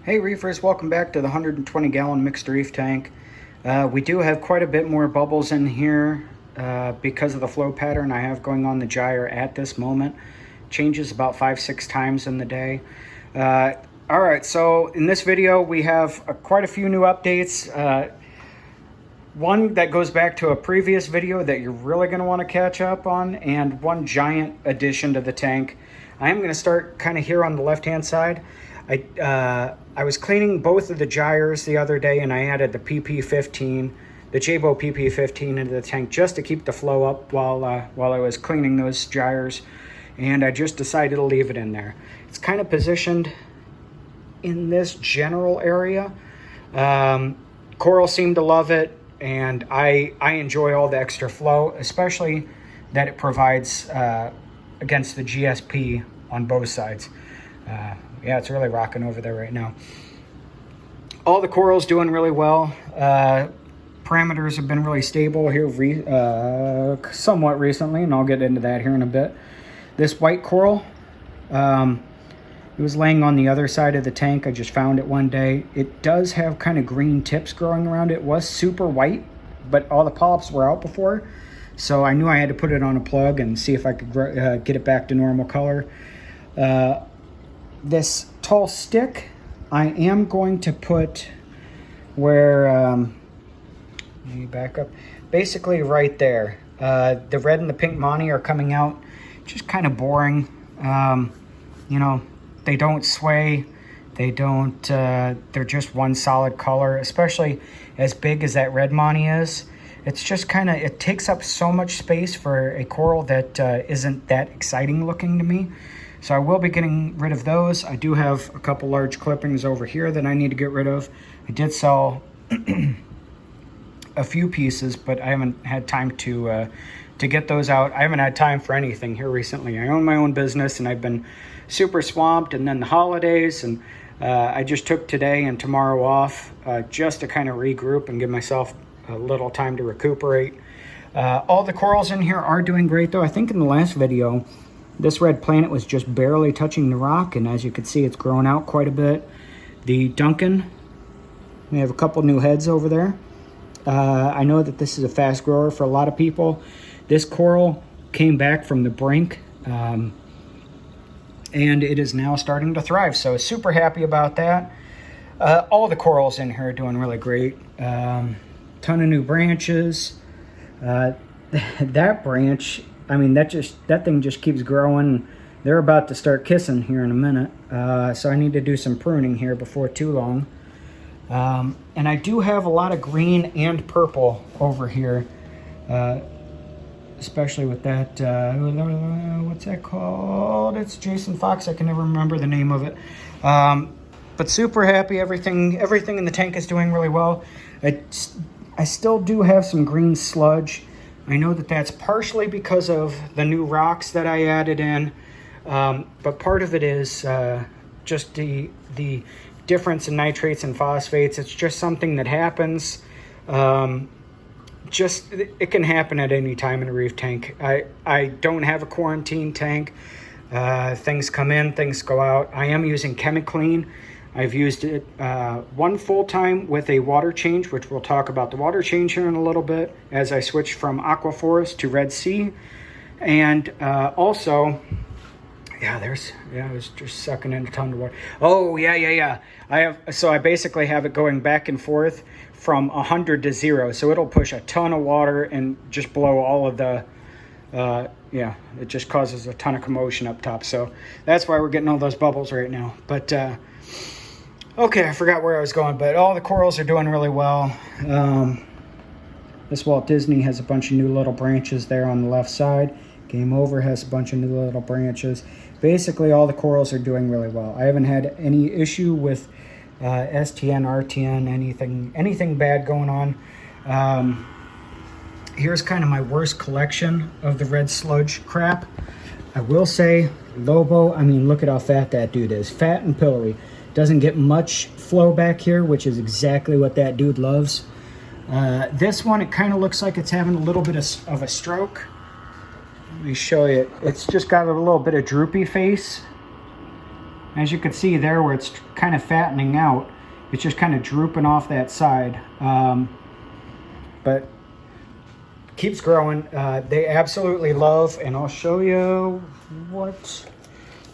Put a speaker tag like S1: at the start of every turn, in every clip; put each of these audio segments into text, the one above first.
S1: Hey reefers, welcome back to the 120 gallon mixed reef tank. We do have quite a bit more bubbles in here because of the flow pattern I have going on the gyre at this moment. Changes about 5-6 times in the day. Alright, so in this video we have quite a few new updates. One that goes back to a previous video that you're really going to want to catch up on, and one giant addition to the tank. I am going to start kind of here on the left hand side. I was cleaning both of the gyres the other day, and I added the PP15, the Jabo PP15 into the tank just to keep the flow up while I was cleaning those gyres, and I just decided to leave it in there. It's kind of positioned in this general area. Coral seem to love it, and I enjoy all the extra flow, especially that it provides against the GSP on both sides. Yeah, it's really rocking over there right now. All the coral's doing really well. Parameters have been really stable here somewhat recently, and I'll get into that here in a bit. This white coral, it was laying on the other side of the tank. I just found it one day. It does have kind of green tips growing around it. It was super white, but all the polyps were out before, so I knew I had to put it on a plug and see if I could get it back to normal color. This tall stick, I am going to put where, let me back up, basically right there. The red and the pink Monty are coming out, just kind of boring. You know, they don't sway, they don't, they're just one solid color, especially as big as that red Monty is. It's just kind of, it takes up so much space for a coral that isn't that exciting looking to me. So I will be getting rid of those. I do have a couple large clippings over here that I need to get rid of. I did sell a few pieces, but I haven't had time to get those out. I haven't had time for anything here recently. I own my own business, and I've been super swamped, and then the holidays, and I just took today and tomorrow off just to kind of regroup and give myself a little time to recuperate. All the corals in here are doing great, though. I think in the last video, this red planet was just barely touching the rock, and as you can see, it's grown out quite a bit. The Duncan, we have a couple new heads over there. I know that this is a fast grower for a lot of people. This coral came back from the brink, and it is now starting to thrive, so super happy about that. All the corals in here are doing really great. Ton of new branches. That branch, I mean, that thing just keeps growing. They're about to start kissing here in a minute. So I need to do some pruning here before too long. And I do have a lot of green and purple over here. Especially with that, what's that called? It's Jason Fox, I can never remember the name of it. But super happy, everything in the tank is doing really well. I still do have some green sludge. I know that that's partially because of the new rocks that I added in, but part of it is just the difference in nitrates and phosphates. It's just something that happens. It can happen at any time in a reef tank. I don't have a quarantine tank. Things come in, things go out. I am using ChemiClean. I've used it one full time with a water change, which we'll talk about the water change here in a little bit as I switch from Aquaforest to Red Sea. And also, I was just sucking in a ton of water. Oh, yeah. I basically have it going back and forth from 100 to 0. So it'll push a ton of water and just blow all of the, it just causes a ton of commotion up top. So that's why we're getting all those bubbles right now. But, okay, I forgot where I was going, but all the corals are doing really well. This Walt Disney has a bunch of new little branches there on the left side. Game Over has a bunch of new little branches. Basically, all the corals are doing really well. I haven't had any issue with STN, RTN, anything bad going on. Here's kind of my worst collection of the red sludge crap. I will say, Lobo, I mean, look at how fat that dude is. Fat and pillory. Doesn't get much flow back here, which is exactly what that dude loves. This one, it kind of looks like it's having a little bit of a stroke. Let me show you. It's just got a little bit of droopy face. As you can see there where it's kind of fattening out, it's just kind of drooping off that side. But keeps growing. They absolutely love, and I'll show you what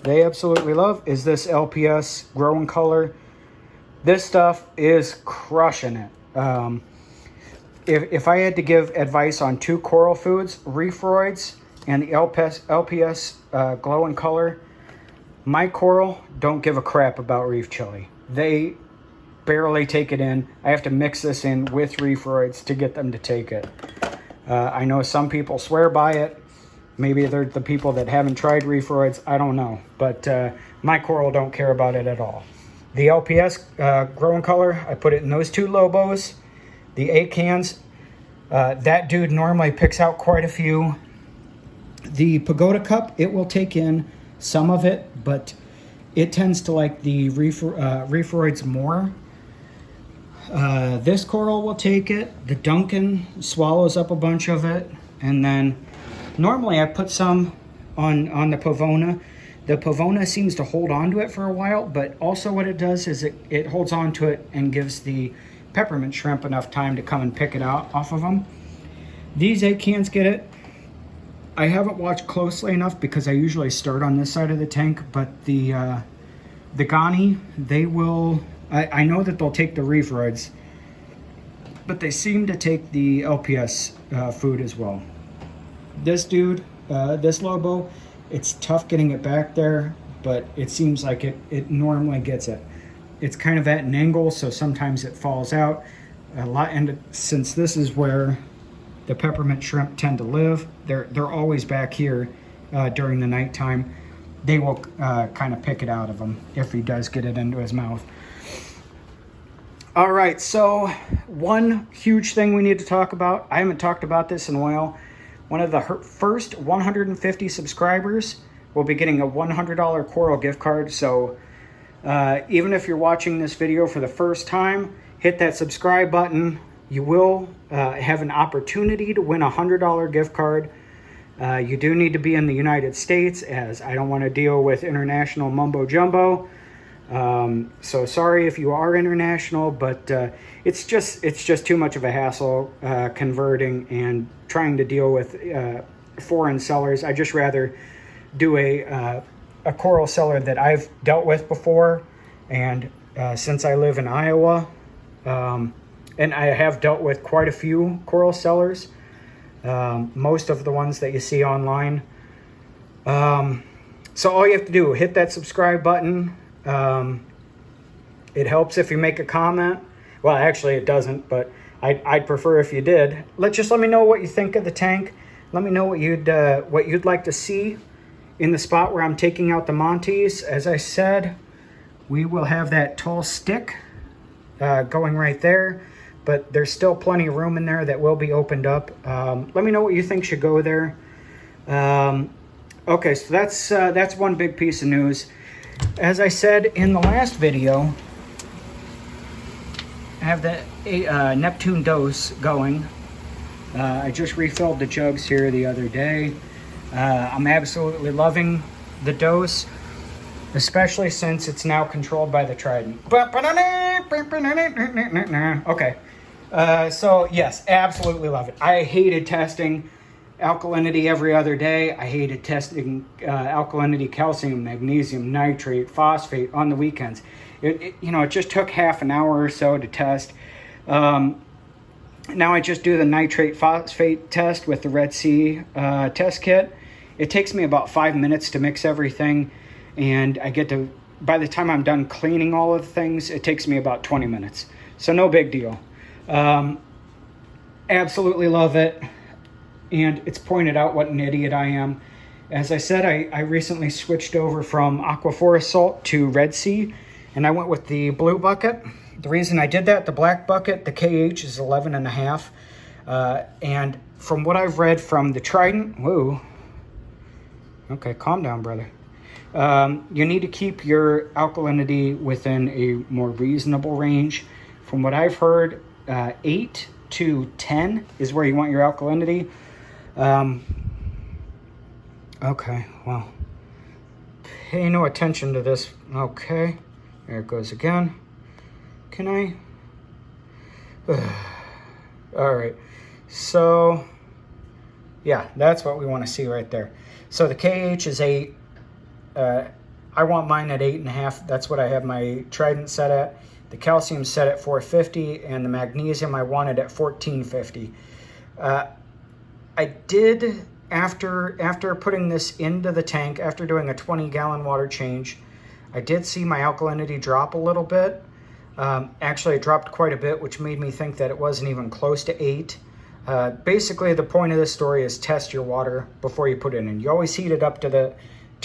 S1: they absolutely love, is this LPS growing color. This stuff is crushing it. If I had to give advice on two coral foods, Reefroids and the LPS glowing color, my coral don't give a crap about reef chili. They barely take it in. I have to mix this in with Reefroids to get them to take it. I know some people swear by it. Maybe they're the people that haven't tried Reefroids. I don't know. But my coral don't care about it at all. The LPS growing color, I put it in those two Lobos. The 8 cans, that dude normally picks out quite a few. The Pagoda Cup, it will take in some of it, but it tends to like the Reefroids more. This coral will take it. The Duncan swallows up a bunch of it. And then normally I put some on the Pavona. The Pavona seems to hold on to it for a while, but also what it does is it holds on to it and gives the peppermint shrimp enough time to come and pick it out off of them. These 8 cans get it. I haven't watched closely enough because I usually start on this side of the tank, but the Ghani, they will, I know that they'll take the Reefroids, but they seem to take the LPS food as well. This dude, this Lobo, it's tough getting it back there, but it seems like it normally gets it. It's kind of at an angle, so sometimes it falls out a lot. And since this is where the peppermint shrimp tend to live, they're always back here during the nighttime. They will kind of pick it out of him if he does get it into his mouth. All right, so one huge thing we need to talk about. I haven't talked about this in a while. One of the first 150 subscribers will be getting a $100 Coral gift card. So even if you're watching this video for the first time, hit that subscribe button. You will have an opportunity to win a $100 gift card. You do need to be in the United States, as I don't want to deal with international mumbo jumbo. So sorry if you are international, but it's just too much of a hassle converting and trying to deal with foreign sellers. I just rather do a coral seller that I've dealt with before, and since I live in Iowa, and I have dealt with quite a few coral sellers, most of the ones that you see online. So all you have to do, hit that subscribe button. It helps if you make a comment. Well, actually it doesn't, but I'd prefer if you did. Let me know what you think of the tank. Let me know what you'd like to see in the spot where I'm taking out the Montes. As I said, we will have that tall stick going right there, but there's still plenty of room in there that will be opened up. Let me know what you think should go there. Okay, so that's one big piece of news. As I said in the last video, I have the Neptune dose going. I just refilled the jugs here the other day. I'm absolutely loving the dose, especially since it's now controlled by the Trident. Okay, so yes, absolutely love it. I hated testing alkalinity every other day. I hated testing alkalinity, calcium, magnesium, nitrate, phosphate on the weekends. It just took half an hour or so to test. Now I just do the nitrate phosphate test with the Red Sea test kit. It takes me about 5 minutes to mix everything, and by the time I'm done cleaning all of the things, it takes me about 20 minutes. So no big deal. Absolutely love it. And it's pointed out what an idiot I am. As I said, I recently switched over from Aquaphorus salt to Red Sea, and I went with the blue bucket. The reason I did that, the black bucket, the KH is 11.5. And from what I've read from the Trident, whoa, okay, calm down, brother. You need to keep your alkalinity within a more reasonable range. From what I've heard, 8 to 10 is where you want your alkalinity. Okay, well, pay no attention to this. Okay, there it goes again. Can I? All right, so yeah, that's what we want to see right there. So the KH is 8. I want mine at 8.5. That's what I have my Trident set at. The calcium set at 450, and the magnesium I wanted at 1450. I did, after putting this into the tank, after doing a 20-gallon water change, I did see my alkalinity drop a little bit. Actually, it dropped quite a bit, which made me think that it wasn't even close to 8. Basically, the point of this story is test your water before you put it in. You always heat it up to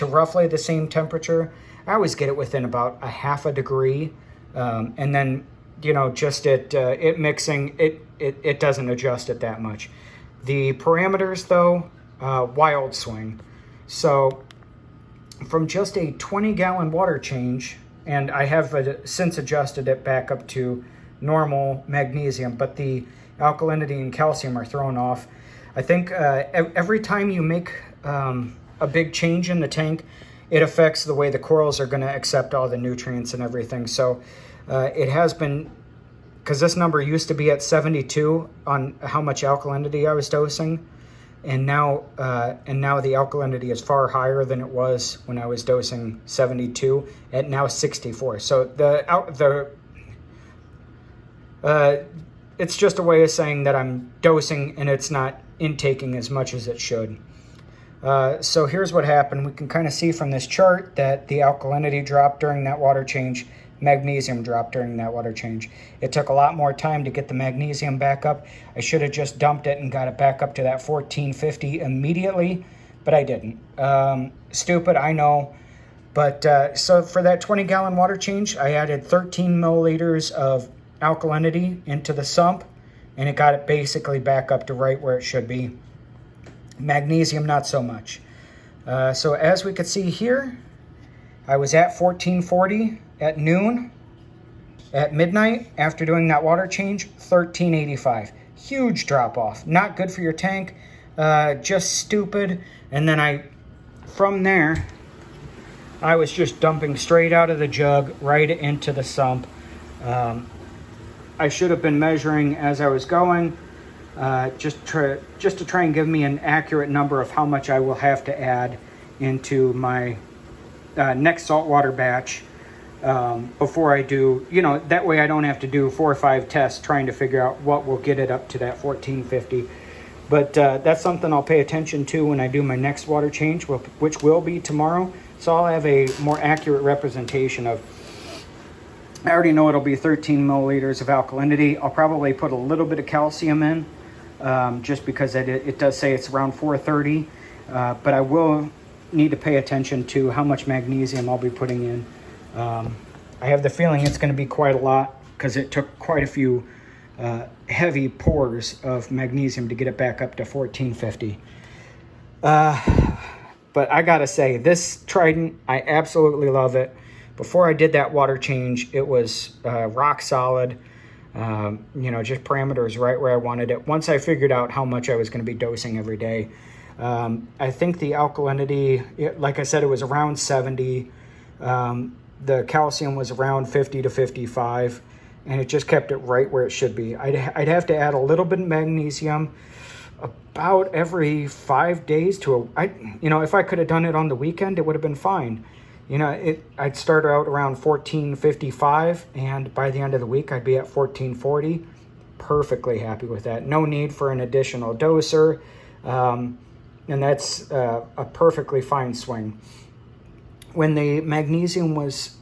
S1: roughly the same temperature. I always get it within about a half a degree, and then, you know, just it mixing, it doesn't adjust it that much. The parameters, though, wild swing. So from just a 20-gallon water change, and I have since adjusted it back up to normal magnesium, but the alkalinity and calcium are thrown off. I think every time you make a big change in the tank, it affects the way the corals are going to accept all the nutrients and everything. So it has been, because this number used to be at 72 on how much alkalinity I was dosing, and now the alkalinity is far higher than it was when I was dosing 72 at now 64. So it's just a way of saying that I'm dosing and it's not intaking as much as it should. So here's what happened. We can kind of see from this chart that the alkalinity dropped during that water change, magnesium dropped during that water change. It took a lot more time to get the magnesium back up. I should have just dumped it and got it back up to that 1450 immediately, but I didn't. Stupid, I know. But so for that 20-gallon water change, I added 13 milliliters of alkalinity into the sump, and it got it basically back up to right where it should be. Magnesium, not so much. So as we could see here, I was at 1440 at noon. At midnight, after doing that water change, 1385. Huge drop off. Not good for your tank. Just stupid. And then from there, I was just dumping straight out of the jug right into the sump. I should have been measuring as I was going. Just to try and give me an accurate number of how much I will have to add into my next saltwater batch before I do, that way I don't have to do 4 or 5 tests trying to figure out what will get it up to that 1450. But that's something I'll pay attention to when I do my next water change, which will be tomorrow. So I'll have a more accurate representation of, I already know it'll be 13 milliliters of alkalinity. I'll probably put a little bit of calcium in, just because it does say it's around 430, but I will need to pay attention to how much magnesium I'll be putting in. I have the feeling it's going to be quite a lot because it took quite a few heavy pours of magnesium to get it back up to 1450. But I gotta say, this Trident, I absolutely love it. Before I did that water change, it was rock solid. Just parameters right where I wanted it. Once I figured out how much I was going to be dosing every day, I think the alkalinity, like I said, it was around 70. The calcium was around 50 to 55, and it just kept it right where it should be. I'd have to add a little bit of magnesium about every 5 days if I could have done it on the weekend, it would have been fine. I'd start out around 1455, and by the end of the week, I'd be at 1440. Perfectly happy with that. No need for an additional doser, and that's a perfectly fine swing. When the magnesium was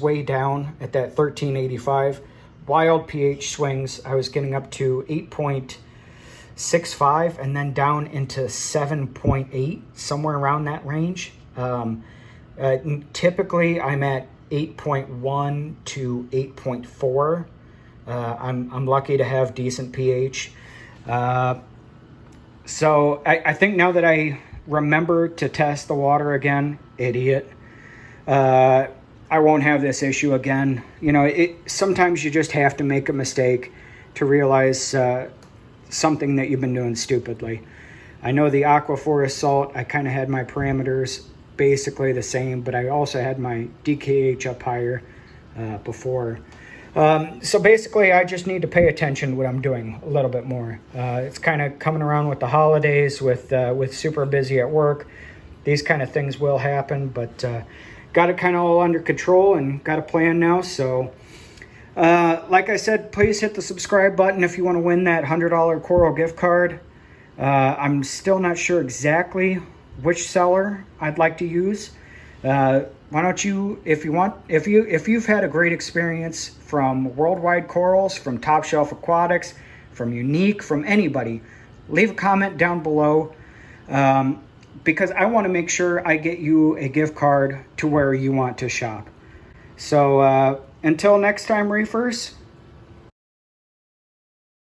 S1: way down at that 1385, wild pH swings, I was getting up to 8.65 and then down into 7.8, somewhere around that range. Typically, I'm at 8.1 to 8.4. I'm lucky to have decent pH. So I think now that I remember to test the water again, idiot, I won't have this issue again. Sometimes you just have to make a mistake to realize something that you've been doing stupidly. I know the Aquaforest salt, I kind of had my parameters basically the same, but I also had my DKH up higher before. So basically, I just need to pay attention to what I'm doing a little bit more. It's kind of coming around with the holidays, with super busy at work. These kind of things will happen, but got it kind of all under control and got a plan now. So like I said, please hit the subscribe button if you want to win that $100 Coral gift card. I'm still not sure exactly which seller I'd like to use. Why don't you, if you've had a great experience from Worldwide Corals, from Top Shelf Aquatics, from Unique, from anybody, leave a comment down below, because I want to make sure I get you a gift card to where you want to shop. So until next time, reefers,